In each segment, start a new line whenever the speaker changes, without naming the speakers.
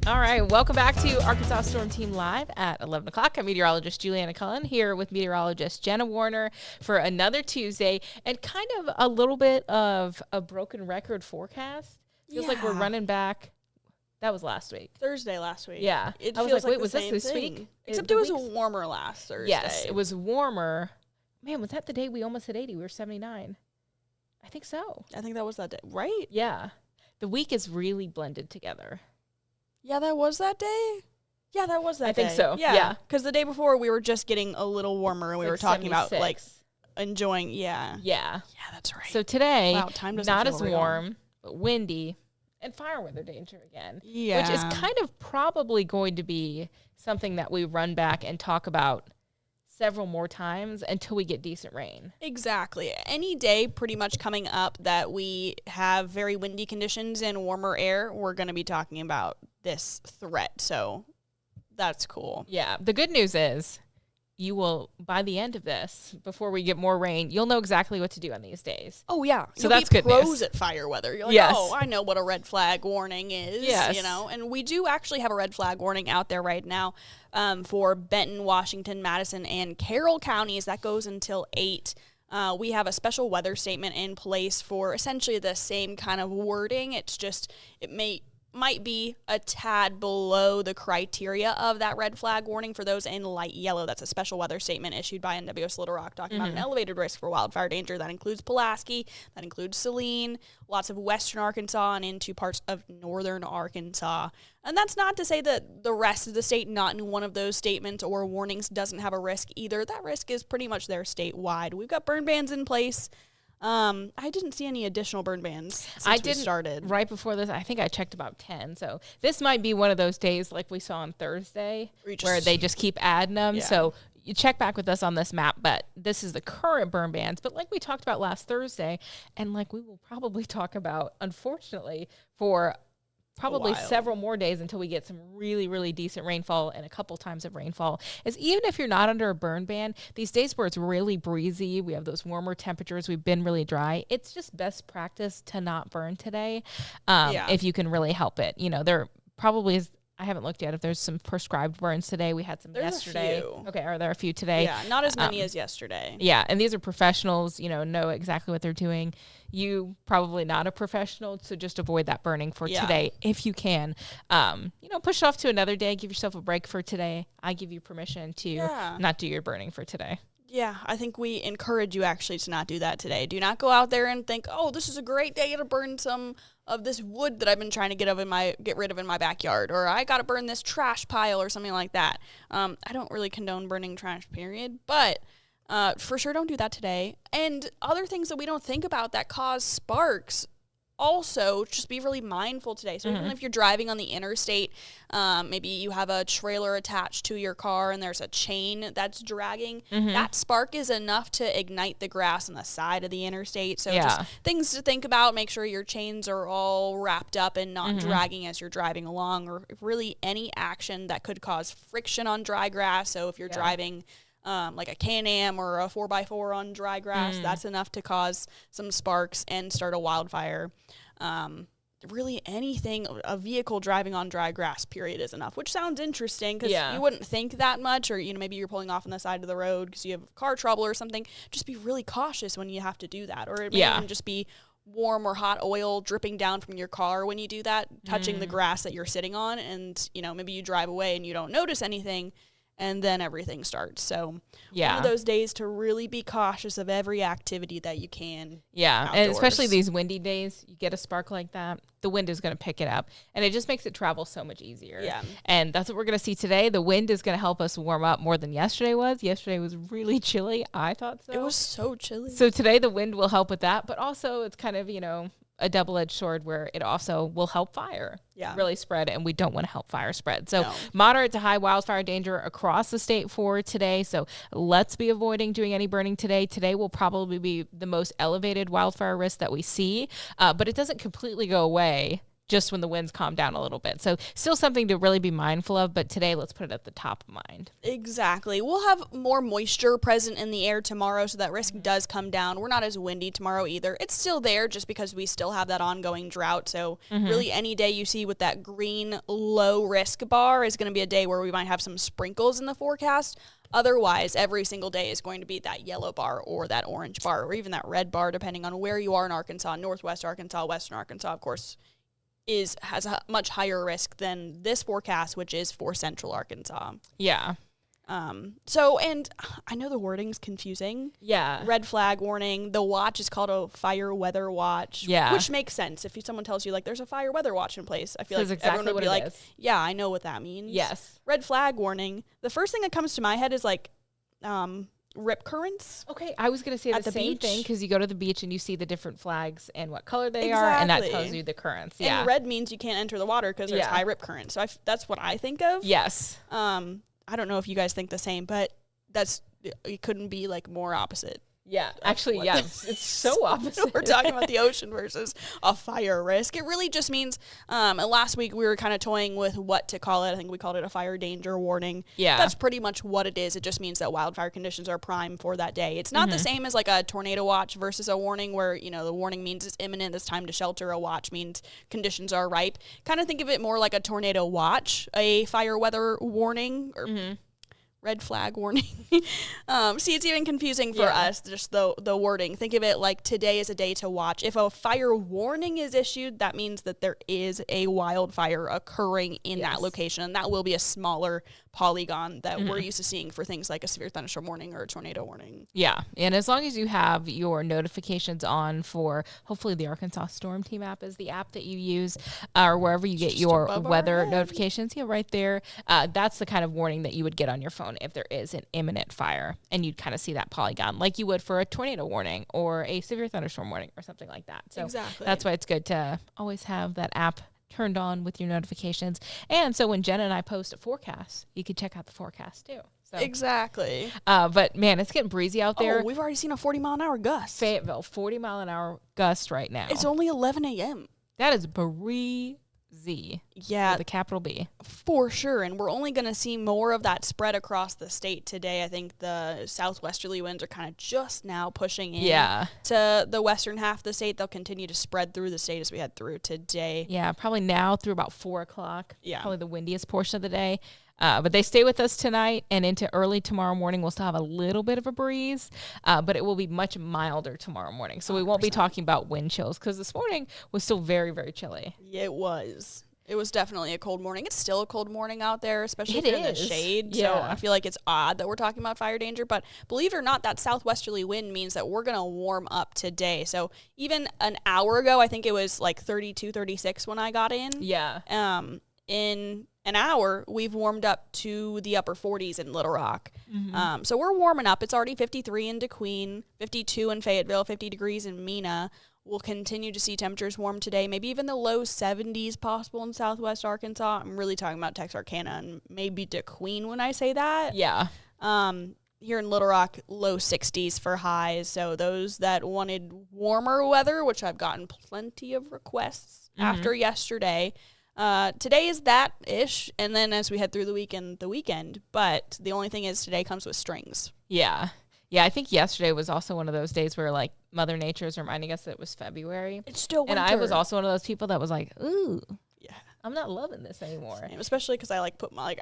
All right, welcome back to Arkansas Storm Team Live at 11 o'clock. I'm meteorologist Juliana Cullen here with meteorologist Jenna Warner for another Tuesday and kind of a little bit of a broken record forecast. Feels like we're running back. That was last week.
Thursday last week.
Yeah.
It
I was
feels
like, wait,
the
was this
same
this
thing.
week?
Except it was warmer last Thursday.
Yes, it was warmer. Man, was that the day we almost hit 80? We were 79. I think so.
I think that was that day, right?
Yeah. The week is really blended together.
Yeah, that was that day. Yeah, that was that day.
I think so. Yeah.
Because the day before we were just getting a little warmer and we were talking
76.
about like enjoying. Yeah.
Yeah.
Yeah, that's right.
So today,
wow, time doesn't
not
feel
as
real.
warm, but windy and fire weather danger again.
Yeah.
Which is kind of probably going to be something that we run back and talk about several more times until we get decent rain.
Exactly. Any day pretty much coming up that we have very windy conditions and warmer air, we're going to be talking about this threat. So that's cool.
Yeah. The good news is you will, by the end of this, before we get more rain, you'll know exactly what to do on these days.
Oh, yeah.
So
You'll
that's
be
good
pros
news.
at fire weather. You're like,
Yes.
oh, I know what a red flag warning is,
Yes.
you know. And we do actually have a red flag warning out there right now for Benton, Washington, Madison, and Carroll counties. That goes until 8. We have a special weather statement in place for essentially the same kind of wording. It's just it might be a tad below the criteria of that red flag warning for those in light yellow. That's a special weather statement issued by NWS Little Rock talking about an elevated risk for wildfire danger. That includes Pulaski, that includes Saline, lots of western Arkansas, and into parts of northern Arkansas. And that's not to say that the rest of the state, not in one of those statements or warnings, doesn't have a risk either. That risk is pretty much there statewide. We've got burn bans in place. I didn't see any additional burn bans since we started.
Right before this, I think I checked about 10. So this might be one of those days like we saw on Thursday where they just keep adding them.
Yeah.
So you check back with us on this map, but this is the current burn bans. But like we talked about last Thursday, and like we will probably talk about, unfortunately, for probably several more days until we get some really, really decent rainfall and a couple times of rainfall, is even if you're not under a burn ban, these days where it's really breezy, we have those warmer temperatures, we've been really dry, it's just best practice to not burn today if you can really help it. You know, there probably is, I haven't looked yet if there's some prescribed burns today. We had some yesterday.
A few.
Okay, are there a few today?
Yeah, not as many as yesterday.
Yeah, and these are professionals, know exactly what they're doing. You probably not a professional, so just avoid that burning for today if you can. Push it off to another day. Give yourself a break for today. I give you permission to not do your burning for today.
Yeah, I think we encourage you actually to not do that today. Do not go out there and think, oh, this is a great day to burn some of this wood that I've been trying to get rid of in my backyard, or I got to burn this trash pile or something like that. I don't really condone burning trash, period, but for sure don't do that today. And other things that we don't think about that cause sparks, also just be really mindful today. So even if you're driving on the interstate, maybe you have a trailer attached to your car and there's a chain that's dragging, that spark is enough to ignite the grass on the side of the interstate. So just things to think about. Make sure your chains are all wrapped up and not dragging as you're driving along, or really any action that could cause friction on dry grass. So if you're driving like a Can-Am or a 4x4 on dry grass, that's enough to cause some sparks and start a wildfire. Really anything, a vehicle driving on dry grass, period, is enough, which sounds interesting because you wouldn't think that much, or, maybe you're pulling off on the side of the road because you have car trouble or something. Just be really cautious when you have to do that. Or it may even just be warm or hot oil dripping down from your car when you do that, touching the grass that you're sitting on, and, maybe you drive away and you don't notice anything, and then everything starts. So one of those days to really be cautious of every activity that you can.
Yeah,
outdoors.
and especially these windy days, you get a spark like that, the wind is going to pick it up, and it just makes it travel so much easier.
Yeah.
And that's what we're going to see today. The wind is going to help us warm up more than yesterday was. Yesterday was really chilly. I thought so.
It was so chilly.
So today the wind will help with that, but also it's kind of, a double-edged sword where it also will help fire really spread, and we don't want to help fire spread. So moderate to high wildfire danger across the state for today. So let's be avoiding doing any burning today. Today will probably be the most elevated wildfire risk that we see, but it doesn't completely go away just when the winds calm down a little bit. So still something to really be mindful of, but today let's put it at the top of mind.
Exactly. We'll have more moisture present in the air tomorrow, so that risk does come down. We're not as windy tomorrow either. It's still there just because we still have that ongoing drought. So really any day you see with that green low risk bar is going to be a day where we might have some sprinkles in the forecast. Otherwise, every single day is going to be that yellow bar or that orange bar or even that red bar, depending on where you are in Arkansas. Northwest Arkansas, Western Arkansas, of course, has a much higher risk than this forecast, which is for Central Arkansas.
Yeah.
And I know the wording's confusing.
Yeah.
Red flag warning. The watch is called a fire weather watch.
Yeah.
Which makes sense. If someone tells you, like, there's a fire weather watch in place, I feel like
exactly
everyone would be like,
is.
yeah, I know what that means.
Yes.
Red flag warning. The first thing that comes to my head is, like, rip currents.
Okay, I was going to say
At
the same
beach.
thing because you go to the beach and you see the different flags and what color they are, and that tells you the currents. Yeah.
And red means you can't enter the water because there's high rip current. So that's what I think of.
Yes.
I don't know if you guys think the same, but it couldn't be like more opposite.
Yeah, actually, yeah, it's so opposite.
We're talking about the ocean versus a fire risk. It really just means, and last week we were kind of toying with what to call it. I think we called it a fire danger warning.
Yeah.
That's pretty much what it is. It just means that wildfire conditions are prime for that day. It's not the same as like a tornado watch versus a warning where, the warning means it's imminent, it's time to shelter. A watch means conditions are ripe. Kind of think of it more like a tornado watch, a fire weather warning, or red flag warning. See, it's even confusing for us, just the wording. Think of it like today is a day to watch. If a fire warning is issued, that means that there is a wildfire occurring in that location, and that will be a smaller polygon that we're used to seeing for things like a severe thunderstorm warning or a tornado warning.
Yeah, and as long as you have your notifications on for, hopefully the Arkansas Storm Team app is the app that you use, or wherever you get your weather notifications, right there, that's the kind of warning that you would get on your phone if there is an imminent fire, and you'd kind of see that polygon like you would for a tornado warning or a severe thunderstorm warning or something like that. So that's why it's good to always have that app turned on with your notifications. And so when Jenna and I post a forecast, you can check out the forecast too. So,
exactly.
But man, it's getting breezy out there.
Oh, we've already seen a 40-mile-an-hour gust.
Fayetteville, 40-mile-an-hour gust right now.
It's only 11 a.m.
That is breezy.
Yeah.
With a capital B.
For sure. And we're only going to see more of that spread across the state today. I think the southwesterly winds are kind of just now pushing in to the western half of the state. They'll continue to spread through the state as we head through today.
Yeah, probably now through about 4 o'clock.
Yeah.
Probably the windiest portion of the day. But they stay with us tonight, and into early tomorrow morning, we'll still have a little bit of a breeze, but it will be much milder tomorrow morning. So we won't be talking about wind chills, because this morning was still very, very chilly.
Yeah, it was. It was definitely a cold morning. It's still a cold morning out there, especially if you're in the shade. Yeah. So I feel like it's odd that we're talking about fire danger. But believe it or not, that southwesterly wind means that we're going to warm up today. So even an hour ago, I think it was like 32, 36 when I got in.
Yeah.
In an hour, we've warmed up to the upper 40s in Little Rock. So we're warming up. It's already 53 in DeQueen, 52 in Fayetteville, 50 degrees in Mena. We'll continue to see temperatures warm today, maybe even the low 70s possible in southwest Arkansas. I'm really talking about Texarkana and maybe DeQueen when I say that.
Yeah.
Here in Little Rock, low 60s for highs. So those that wanted warmer weather, which I've gotten plenty of requests after yesterday, today is that-ish, and then as we head through the weekend. But the only thing is today comes with strings.
Yeah. Yeah, I think yesterday was also one of those days where, like, Mother Nature is reminding us that it was February.
It's still winter.
And I was also one of those people that was like, ooh,
yeah,
I'm not loving this anymore.
Same, especially because I,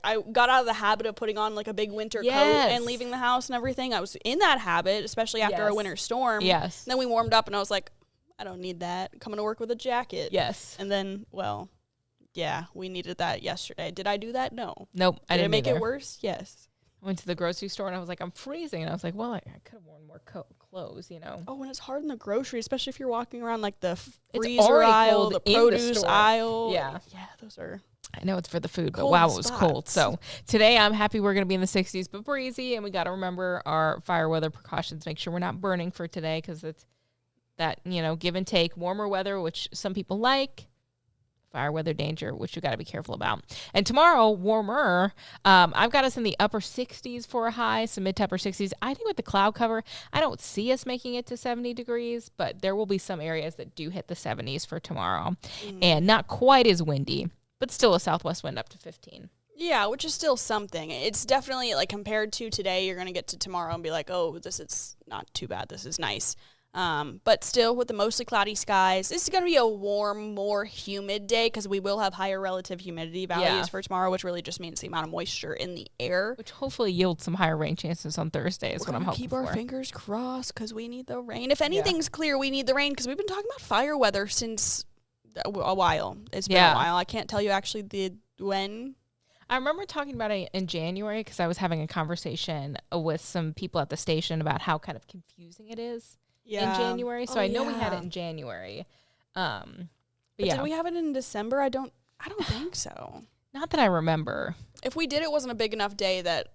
I got out of the habit of putting on, like, a big winter coat and leaving the house and everything. I was in that habit, especially after a winter storm.
Yes.
And then we warmed up, and I was like, I don't need that. Coming to work with a jacket.
Yes.
And then, well, yeah, we needed that yesterday. Did I do that? No.
Nope, I didn't
make it worse? Yes.
I went to the grocery store, and I was like, I'm freezing. And I was like, well, I could have worn more clothes, you know.
Oh, and it's hard in the grocery, especially if you're walking around, like, the freezer aisle, the produce aisle.
Yeah.
Yeah, those are...
I know it's for the food, but wow, it was cold. So today I'm happy we're going to be in the 60s, but breezy, and we got to remember our fire weather precautions. Make sure we're not burning for today, because it's that, give and take. Warmer weather, which some people like. fire weather danger, which you got to be careful about. And tomorrow, warmer. I've got us in the upper 60s for a high, some mid to upper 60s. I think with the cloud cover, I don't see us making it to 70 degrees, but there will be some areas that do hit the 70s for tomorrow. And not quite as windy, but still a southwest wind up to 15.
Yeah, which is still something. It's definitely, like, compared to today, you're going to get to tomorrow and be like, oh, this is not too bad. This is nice. But still, with the mostly cloudy skies, this is going to be a warm, more humid day because we will have higher relative humidity values for tomorrow, which really just means the amount of moisture in the air.
Which hopefully yields some higher rain chances on Thursday is what I'm hoping for.
Keep our fingers crossed because we need the rain. If anything's clear, we need the rain because we've been talking about fire weather since a while. It's been a while. I can't tell you actually when.
I remember talking about it in January because I was having a conversation with some people at the station about how kind of confusing it is in January. So I know we had it in January. But
did we have it in December? I don't think so.
Not that I remember.
If we did, it wasn't a big enough day that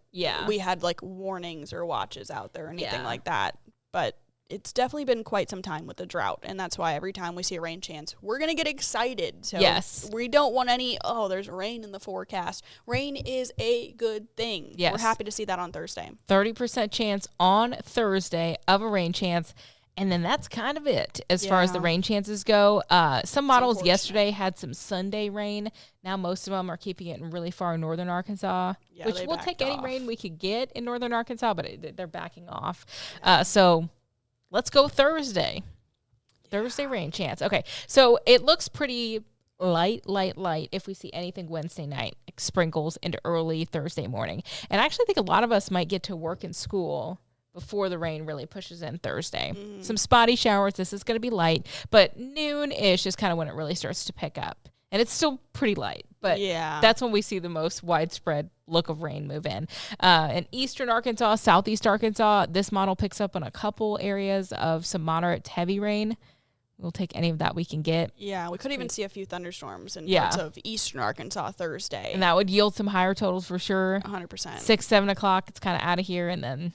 we had like warnings or watches out there or anything like that. But it's definitely been quite some time with the drought, and that's why every time we see a rain chance, we're going to get excited. So we don't want there's rain in the forecast. Rain is a good thing. Yes. We're happy to see that on Thursday.
30% chance on Thursday of a rain chance, and then that's kind of it as far as the rain chances go. Some models yesterday had some Sunday rain. Now most of them are keeping it in really far northern Arkansas, which we'll take any rain we could get in northern Arkansas, but they're backing off. So let's go Thursday. Thursday rain chance. Okay, so it looks pretty light if we see anything Wednesday night, like sprinkles into early Thursday morning. And I actually think a lot of us might get to work and school before the rain really pushes in Thursday. Some spotty showers. This is going to be light, but noon-ish is kind of when it really starts to pick up. And it's still pretty light, but that's when we see the most widespread look of rain move in. In eastern Arkansas, southeast Arkansas, this model picks up on a couple areas of some moderate to heavy rain. We'll take any of that we can get.
Yeah, we could even see a few thunderstorms in parts of eastern Arkansas Thursday.
And that would yield some higher totals for sure.
100%.
6, 7 o'clock, it's kind of out of here, and then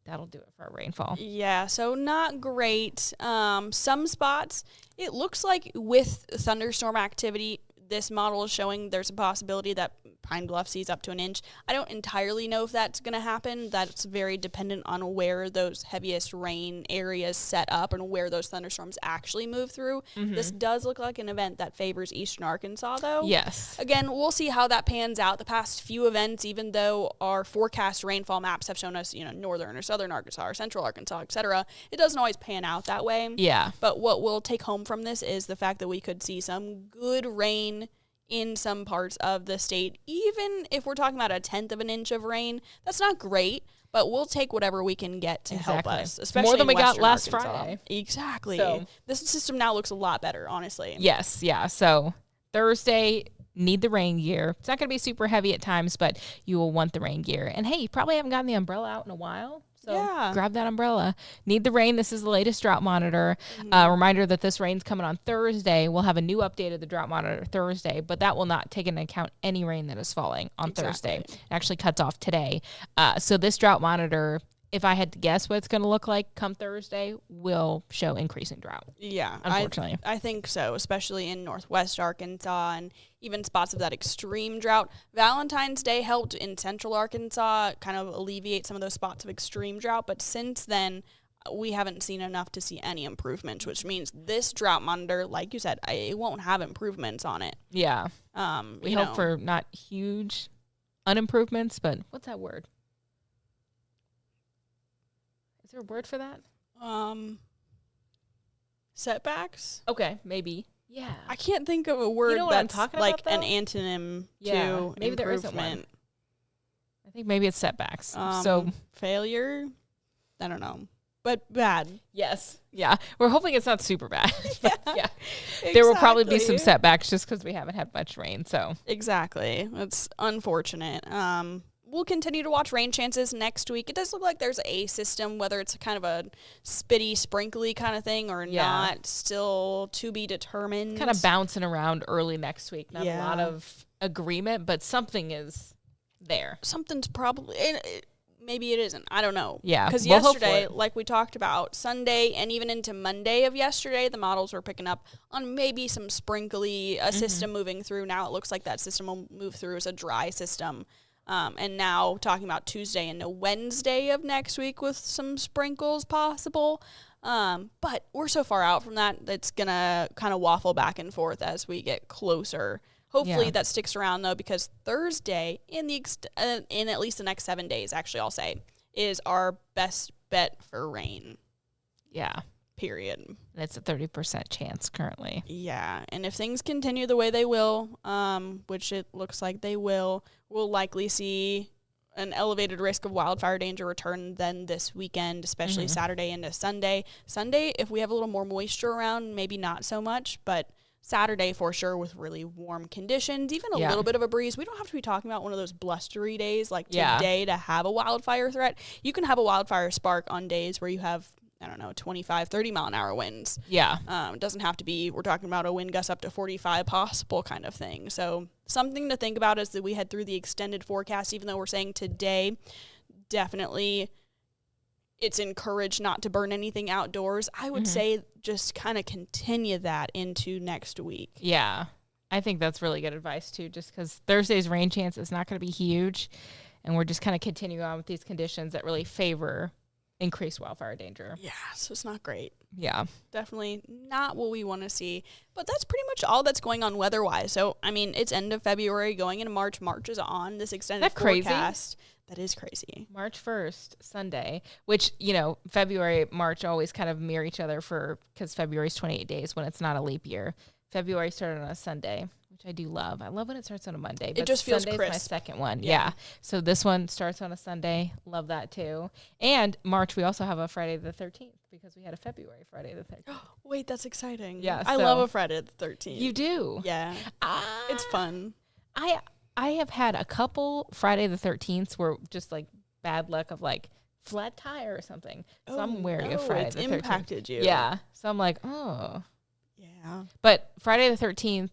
that'll do it for our rainfall.
Yeah, so not great. Some spots, it looks like with thunderstorm activity, this model is showing there's a possibility that Pine Bluff sees up to an inch. I don't entirely know if that's going to happen. That's very dependent on where those heaviest rain areas set up and where those thunderstorms actually move through. This does look like an event that favors eastern Arkansas, though.
Yes.
Again, we'll see how that pans out. The past few events, even though our forecast rainfall maps have shown us, northern or southern Arkansas or central Arkansas, etc., it doesn't always pan out that way.
Yeah.
But what we'll take home from this is the fact that we could see some good rain in some parts of the state. Even if we're talking about a 1/10 of an inch of rain, that's not great, but we'll take whatever we can get to help us, especially
more than we got last
Arkansas.
Friday.
Exactly. So this system now looks a lot better, honestly.
Yes, yeah. So Thursday, need the rain gear. It's not going to be super heavy at times, but you will want the rain gear. And hey, you probably haven't gotten the umbrella out in a while. So grab that umbrella. Need the rain. This is the latest drought monitor. Reminder that this rain's coming on Thursday. We'll have a new update of the drought monitor Thursday, but that will not take into account any rain that is falling on Thursday. It actually cuts off today. So this drought monitor, if I had to guess what it's going to look like come Thursday, will show increasing drought.
Yeah.
Unfortunately.
I think so, especially in northwest Arkansas and even spots of that extreme drought. Valentine's Day helped in central Arkansas kind of alleviate some of those spots of extreme drought, but since then, we haven't seen enough to see any improvements, which means this drought monitor, like you said, it won't have improvements on it.
Yeah. We hope for not huge unimprovements, but what's that word? Is there a word for that?
Setbacks?
Okay, maybe. Yeah.
I can't think of a word that's like
about,
an antonym to
maybe
improvement.
There isn't one. I think maybe it's setbacks.
So failure? I don't know. But bad.
Yes. Yeah. We're hoping it's not super bad.
Yeah.
There will probably be some setbacks just because we haven't had much rain. So
exactly. That's unfortunate. We'll continue to watch rain chances next week. It does look like there's a system, whether it's kind of a spitty, sprinkly kind of thing or not, still to be determined.
Kind of bouncing around early next week. Not a lot of agreement, but something is there.
Something's probably... maybe it isn't. I don't know.
Yeah.
Because yesterday, like we talked about, Sunday and even into Monday of yesterday, the models were picking up on maybe some sprinkly, system moving through. Now it looks like that system will move through as a dry system. And now talking about Tuesday and Wednesday of next week with some sprinkles possible. But we're so far out from that, it's going to kind of waffle back and forth as we get closer. Hopefully that sticks around, though, because Thursday, in at least the next 7 days, actually, I'll say, is our best bet for rain.
Yeah.
Period.
And it's a 30% chance currently.
Yeah. And if things continue the way they will, which it looks like they will, we'll likely see an elevated risk of wildfire danger return then this weekend, especially Saturday into Sunday. Sunday, if we have a little more moisture around, maybe not so much, but Saturday for sure with really warm conditions, even a little bit of a breeze. We don't have to be talking about one of those blustery days like today to have a wildfire threat. You can have a wildfire spark on days where you have, I don't know, 25, 30 mile an hour winds.
Yeah.
It doesn't have to be, we're talking about a wind gust up to 45 possible kind of thing. So something to think about as that we head through the extended forecast, even though we're saying today, definitely it's encouraged not to burn anything outdoors. I would say just kind of continue that into next week.
Yeah. I think that's really good advice, too, just because Thursday's rain chance is not going to be huge, and we're just kind of continuing on with these conditions that really favor increased wildfire danger.
Yeah, so it's not great.
Yeah.
Definitely not what we want to see. But that's pretty much all that's going on weather-wise. So, I mean, it's end of February, going into March. March is on this extended forecast.
Crazy?
That is crazy.
March 1st, Sunday, which, February, March always kind of mirror each other because February's 28 days when it's not a leap year. February started on a Sunday, which I do love. I love when it starts on a Monday. But
it just feels
Sunday's
crisp.
My second one. Yeah. So this one starts on a Sunday. Love that too. And March, we also have a Friday the 13th because we had a February Friday the 13th.
Wait, that's exciting.
Yeah.
I love a Friday the 13th.
You do?
Yeah. It's fun.
I have had a couple Friday the 13th where just like bad luck of like flat tire or something. So I'm wearing a Friday the 13th.
It's impacted you.
Yeah. So I'm like, oh.
Yeah.
But Friday the 13th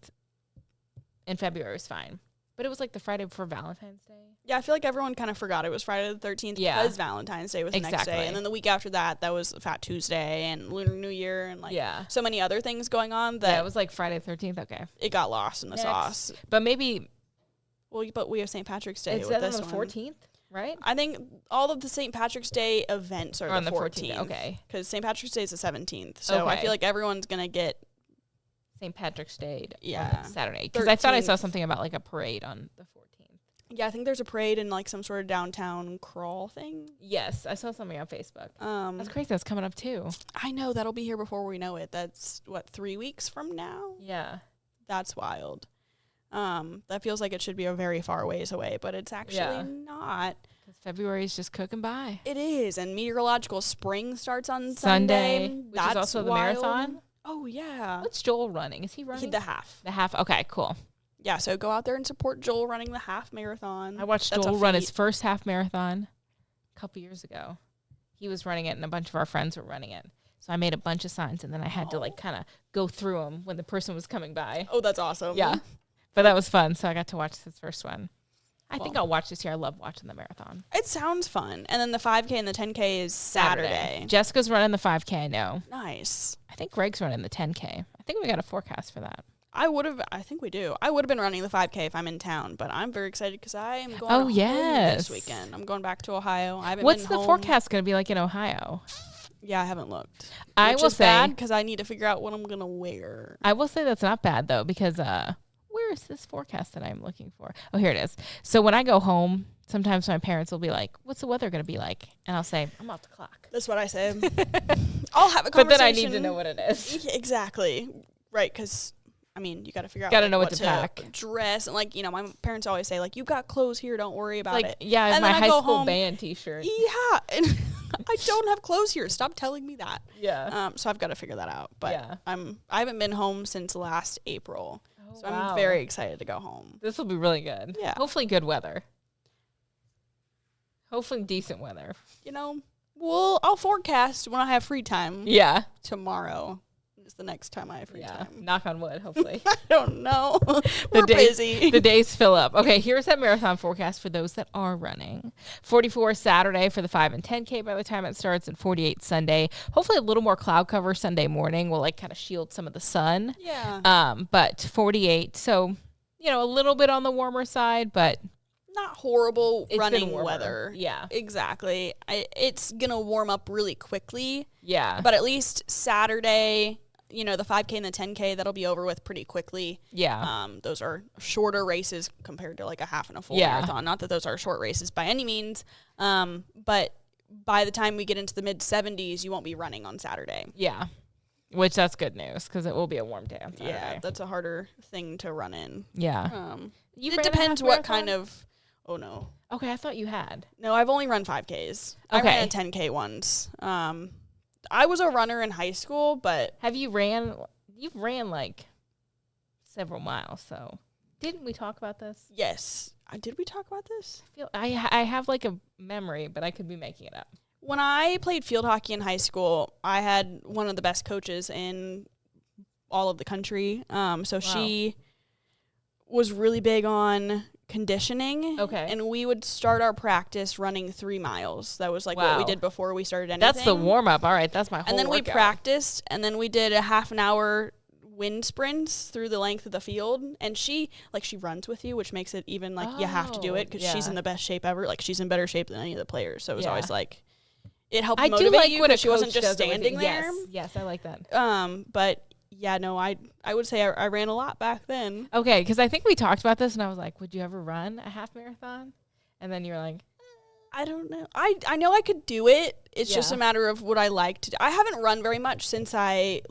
in February was fine. But it was like the Friday before Valentine's Day.
Yeah, I feel like everyone kind of forgot it was Friday the 13th because Valentine's Day was the next day. And then the week after that was Fat Tuesday and Lunar New Year and so many other things going on that
it was like Friday the 13th. Okay.
It got lost in the sauce.
But maybe.
Well, but we have St. Patrick's Day
with this one. It's on the 14th, right?
I think all of the St. Patrick's Day events are on the 14th.
Okay.
Because St. Patrick's Day is the 17th. So I feel like everyone's going to get
St. Patrick's Day
on
Saturday. Because I thought I saw something about like a parade on the 14th.
Yeah, I think there's a parade and like some sort of downtown crawl thing.
Yes, I saw something on Facebook. That's crazy. That's coming up too.
I know. That'll be here before we know it. That's, 3 weeks from now?
Yeah.
That's wild. That feels like it should be a very far ways away, but it's actually not.
Because February is just cooking by.
It is, and meteorological spring starts on Sunday.
Which is also the marathon.
Oh, yeah.
What's Joel running? Is he running?
The half.
The half. Okay, cool.
Yeah, so go out there and support Joel running the half marathon.
I watched Joel run his first half marathon a couple years ago. He was running it, and a bunch of our friends were running it. So I made a bunch of signs, and then I had to like kind of go through them when the person was coming by.
Oh, that's awesome.
Yeah. But that was fun, so I got to watch his first one. I think I'll watch this year. I love watching the marathon.
It sounds fun. And then the 5K and the 10K is Saturday.
Jessica's running the 5K, I know.
Nice.
I think Greg's running the 10K. I think we got a forecast for that.
I think we do. I would have been running the 5K if I'm in town, but I'm very excited because I am going home this weekend. I'm going back to Ohio. I haven't
What's
been
the forecast going to be like in Ohio?
Yeah, I haven't looked.
I will say bad
because I need to figure out what I'm going to wear.
I will say that's not bad, though, because where is this forecast that I'm looking for? Oh, here it is. So when I go home, sometimes my parents will be like, what's the weather going to be like? And I'll say, I'm off the clock.
That's what I say. I'll have a conversation.
But then I need to know what it is.
Exactly. Right, because, I mean, you got to figure out
know what to pack.
Dress. And, like, my parents always say, like, you got clothes here. Don't worry about it.
Yeah,
and
my high school band T-shirt.
Yeah. And I don't have clothes here. Stop telling me that.
Yeah.
So I've got to figure that out. But I haven't been home since last April. So
wow.
I'm very excited to go home.
This will be really good.
Yeah.
Hopefully good weather. Hopefully decent weather.
I'll forecast when I have free time.
Yeah.
Tomorrow. is the next time I have free time.
Knock on wood, hopefully.
I don't know. We're busy.
The days fill up. Okay, here's that marathon forecast for those that are running. 44 Saturday for the 5 and 10K by the time it starts, and 48 Sunday. Hopefully a little more cloud cover Sunday morning will like kind of shield some of the sun.
Yeah.
But 48, so, a little bit on the warmer side, but
not horrible running
warmer.
weather.
Yeah.
Exactly. It's going to warm up really quickly.
Yeah.
But at least Saturday, the 5K and the 10K, that'll be over with pretty quickly.
Yeah.
Those are shorter races compared to like a half and a full marathon. Not that those are short races by any means. But by the time we get into the mid-70s, you won't be running on Saturday.
Yeah. Which that's good news because it will be a warm day on Saturday.
Yeah, that's a harder thing to run in.
Yeah.
It depends what kind of... Oh, no.
Okay, I thought you had.
No, I've only run 5Ks.
Okay.
I ran a 10K once. I was a runner in high school, but...
You've ran like several miles, so... Didn't we talk about this?
Yes. Did we talk about this?
I have like a memory, but I could be making it up.
When I played field hockey in high school, I had one of the best coaches in all of the country. She was really big on conditioning.
Okay.
And we would start our practice running 3 miles. That was like what we did before we started anything.
That's the warm up. All right. That's my whole
And then
workout.
we practiced, and then we did a half an hour wind sprints through the length of the field. And she runs with you, which makes it even you have to do it because she's in the best shape ever. Like, she's in better shape than any of the players. So it was always like, it helped motivate you because she wasn't just standing there.
Yes, I like that.
But yeah, no, I would say I ran a lot back then.
Okay, because I think we talked about this, and I was like, would you ever run a half marathon? And then you're like,
I don't know. I know I could do it. It's just a matter of what I like to do. I haven't run very much since I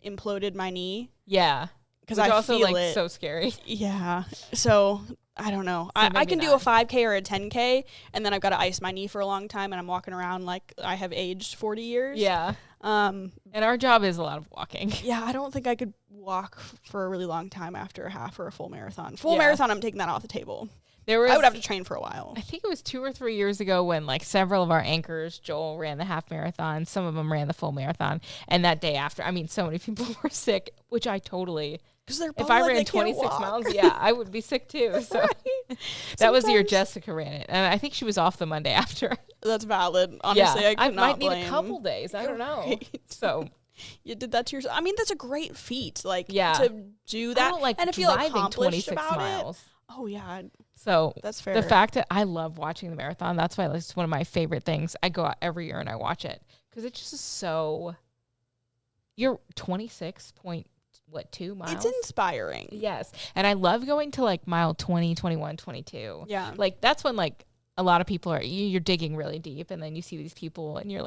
imploded my knee.
Yeah,
because I
also
feel it.
So scary.
Yeah, so I don't know.
So
I can do a 5K or a 10K, and then I've got to ice my knee for a long time, and I'm walking around like I have aged 40 years.
Yeah. And our job is a lot of walking.
Yeah, I don't think I could walk for a really long time after a half or a full marathon. Marathon, I'm taking that off the table. I would have to train for a while.
I think it was 2 or 3 years ago when several of our anchors, Joel ran the half marathon, some of them ran the full marathon, and that day after, so many people were sick, which I totally... If I ran 26 miles, I would be sick too. So that was the year Jessica ran it. And I think she was off the Monday after.
That's valid. Honestly, I could not blame.
Might need a couple days. I don't know. So
you did that to yourself. That's a great feat. To do that.
I don't
and if you accomplished
26
about
miles.
It. Oh, yeah.
So
that's fair.
The fact that I love watching the marathon, that's why it's one of my favorite things. I go out every year and I watch it because it's just so... You're 26.2 miles?
It's inspiring.
Yes. And I love going to mile 20, 21, 22.
Yeah.
That's when a lot of people are, you're digging really deep and then you see these people and you're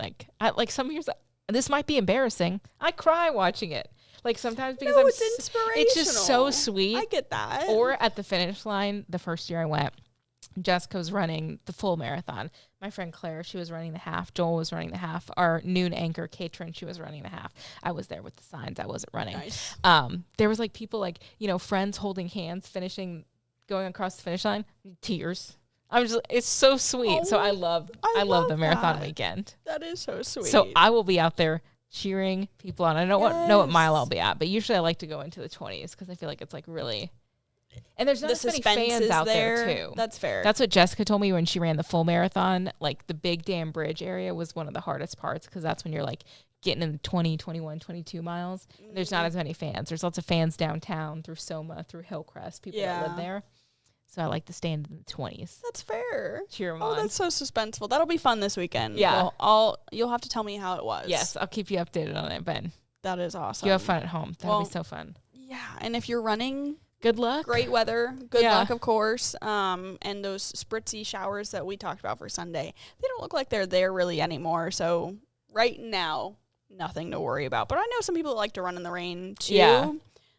some years, this might be embarrassing. I cry watching it. Sometimes because
it's inspirational.
It's just so sweet.
I get that.
Or at the finish line, the first year I went, Jessica was running the full marathon. My friend Claire, she was running the half. Joel was running the half. Our noon anchor, Katrin, she was running the half. I was there with the signs. I wasn't running.
Nice.
There was people friends holding hands, going across the finish line. Tears. It's so sweet.
Oh,
so I love the marathon weekend.
That is so sweet.
So I will be out there cheering people on. I don't know what mile I'll be at, but usually I like to go into the 20s because I feel like it's really... And there's not as many fans out there too.
That's fair.
That's what Jessica told me when she ran the full marathon. The Big Dam Bridge area was one of the hardest parts because that's when you're getting in the 20, 21, 22 miles. Mm-hmm. There's not as many fans. There's lots of fans downtown through Soma, through Hillcrest, people that live there. So I like to stand in the 20s.
That's fair.
Cheer them on.
Oh, that's so suspenseful. That'll be fun this weekend.
Yeah.
Well, you'll have to tell me how it was.
Yes, I'll keep you updated on it, Ben.
That is awesome.
You have fun at home. That'll be so fun.
Yeah, and if you're running...
Good luck.
Great weather. Good luck, of course. And those spritzy showers that we talked about for Sunday, they don't look like they're there really anymore. So right now, nothing to worry about. But I know some people that like to run in the rain too. Yeah.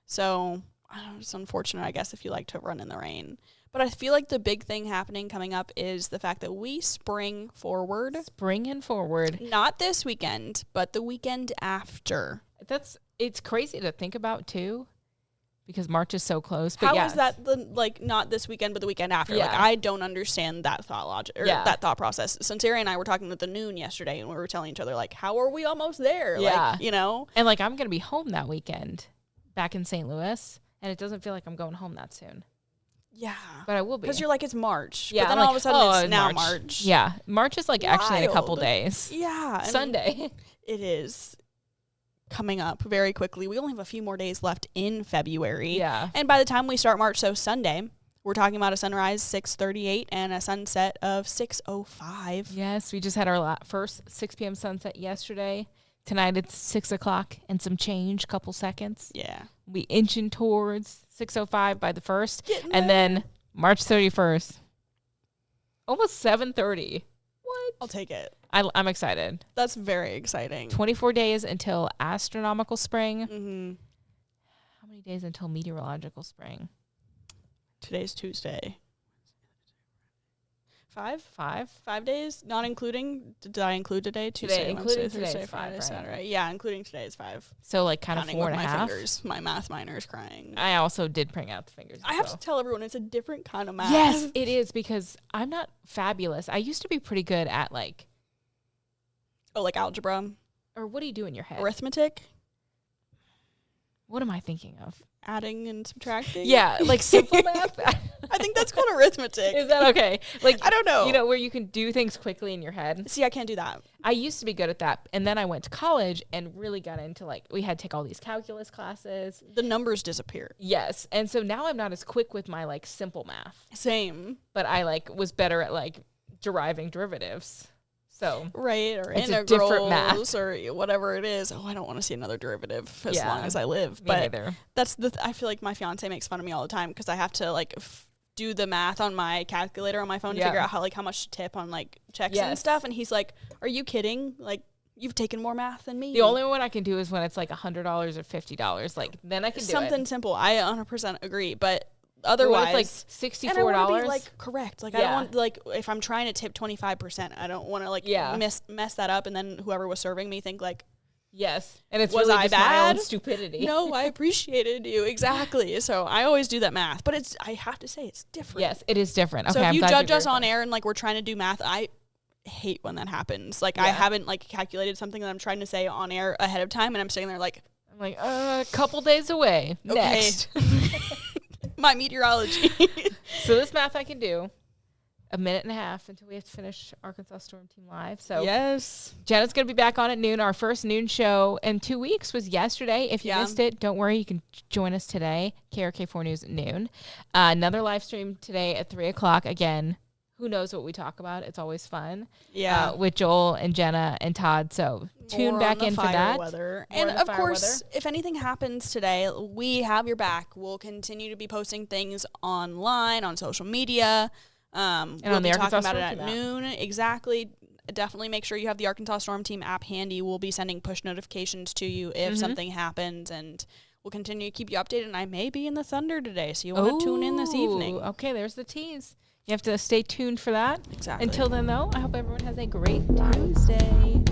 So I don't know, it's unfortunate, I guess, if you like to run in the rain. But I feel like the big thing happening coming up is the fact that we spring forward.
Springing forward.
Not this weekend, but the weekend after.
It's crazy to think about too. because March is so close. But
how is that not this weekend, but the weekend after?
Yeah.
Like, I don't understand that thought logic or that thought process. Sincere and I were talking at the noon yesterday, and we were telling each other, like, how are we almost there?
Yeah.
Like, you know?
And like, I'm going to be home that weekend back in St. Louis, and it doesn't feel like I'm going home that soon.
Yeah.
But I will be.
Because you're like, it's March.
Yeah.
But then all of a sudden it's now March.
Yeah. March is like actually in a couple days.
Yeah.
Sunday.
It is coming up very quickly. We only have a few more days left in February.
Yeah.
And by the time we start March, so Sunday, we're talking about a sunrise 6:38 and a sunset of 6:05.
Yes. We just had our first 6 p.m. sunset yesterday. Tonight it's 6 o'clock and some change, couple seconds.
Yeah.
We inching towards 6:05 by the 1st. And then March 31st. Almost 7:30. What?
I'll take it.
I'm excited.
That's very exciting.
24 days until astronomical spring.
Mm-hmm.
How many days until meteorological spring?
Today's Tuesday. 5?
5?
5 days, not including. Did I include today?
Tuesday, including today,
Thursday, Friday, Saturday. Yeah, including today is 5.
So like kind of 4.5.
My fingers. My math minor is crying.
I also did bring out the fingers.
I have to tell everyone it's a different kind of math.
Yes, it is, because I'm not fabulous. I used to be pretty good at like.
Oh, like algebra?
Or what do you do in your head?
Arithmetic?
What am I thinking of?
Adding and subtracting?
Yeah, like simple math.
I think that's called arithmetic.
Is that okay? Like,
I don't know.
You know, where you can do things quickly in your head.
See, I can't do that.
I used to be good at that. And then I went to college and really got into like, we had to take all these calculus classes.
The numbers disappear.
Yes. And so now I'm not as quick with my like simple math.
Same.
But I like was better at like deriving derivatives. So
right, or
it's
integrals,
a different math.
or whatever it is. Oh, I don't want to see another derivative as long as I live.
Me
but
neither.
That's I feel like my fiance makes fun of me all the time because I have to like do the math on my calculator on my phone to figure out how much to tip on like checks and stuff. And he's like, "Are you kidding? Like, you've taken more math than me."
The only one I can do is when it's like $100 or $50. Like then I can do
something simple. I 100% agree, but. Otherwise,
it's like $64.
And I want to be like correct. Like I don't want like if I'm trying to tip 25%, I don't want to like mess that up, and then whoever was serving me think like,
yes, and it's
was
really
I
just
bad?
my own stupidity.
No, I appreciated you exactly. So I always do that math, but I have to say it's different.
Yes, it is different. Okay,
so if you judge us on air and like we're trying to do math, I hate when that happens. Like I haven't like calculated something that I'm trying to say on air ahead of time, and I'm sitting there like,
a couple days away.
Okay.
Next.
My meteorology.
So this math I can do. 1.5 minutes until we have to finish Arkansas Storm Team Live. So
yes,
Jenna's going to be back on at noon. Our first noon show in 2 weeks was yesterday. If you missed it, don't worry. You can join us today. KRK4 News at noon. Another live stream today at 3 o'clock. Again, who knows what we talk about? It's always fun.
Yeah.
With Joel and Jenna and Todd. So tune back in for that.
Weather. And of course, if anything happens today, we have your back. We'll continue to be posting things online, on social media.
And
we'll
on the
be
Arkansas
talking about
Storm
it at
Team
noon. Exactly. Definitely make sure you have the Arkansas Storm Team app handy. We'll be sending push notifications to you if something happens, and we'll continue to keep you updated. And I may be in the Thunder today, so you want to tune in this evening.
Okay, there's the tease. You have to stay tuned for that.
Exactly.
Until then, though, I hope everyone has a great Tuesday.